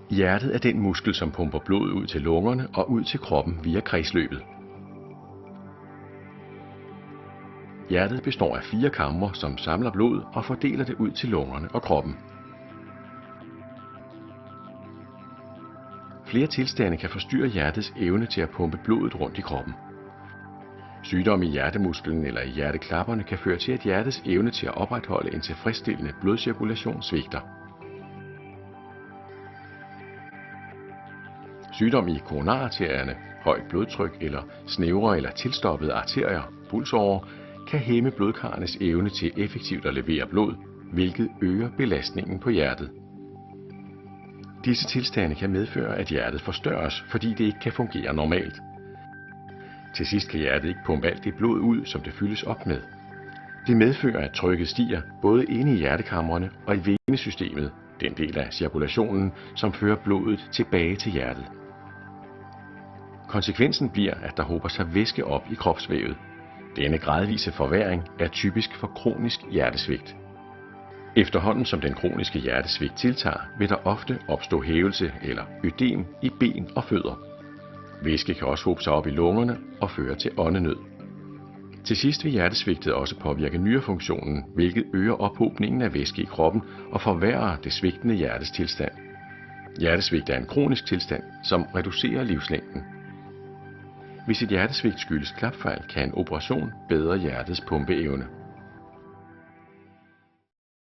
Hjertet er den muskel, som pumper blod ud til lungerne og ud til kroppen via kredsløbet. Hjertet består af 4 kamre, som samler blod og fordeler det ud til lungerne og kroppen. Flere tilstande kan forstyrre hjertets evne til at pumpe blodet rundt i kroppen. Sygdom i hjertemusklen eller i hjerteklapperne kan føre til, at hjertets evne til at opretholde en tilfredsstillende blodcirkulation svigter. Sygdom i koronararterierne, højt blodtryk eller snævre eller tilstoppede arterier, pulsårer, kan hæmme blodkarrenes evne til effektivt at levere blod, hvilket øger belastningen på hjertet. Disse tilstande kan medføre, at hjertet forstørres, fordi det ikke kan fungere normalt. Til sidst kan hjertet ikke pumpe alt det blod ud, som det fyldes op med. Det medfører, at trykket stiger både inde i hjertekamrene og i venesystemet, den del af cirkulationen, som fører blodet tilbage til hjertet. Konsekvensen bliver, at der hober sig væske op i kropsvævet. Denne gradvise forværring er typisk for kronisk hjertesvigt. Efterhånden som den kroniske hjertesvigt tiltager, vil der ofte opstå hævelse eller ødem i ben og fødder. Væske kan også hobe sig op i lungerne og føre til åndenød. Til sidst vil hjertesvigtet også påvirke nyrefunktionen, hvilket øger ophobningen af væske i kroppen og forværrer det svigtende hjertes tilstand. Hjertesvigt er en kronisk tilstand, som reducerer livslængden. Hvis et hjertesvigt skyldes klapfejl, kan en operation bedre hjertets pumpeevne.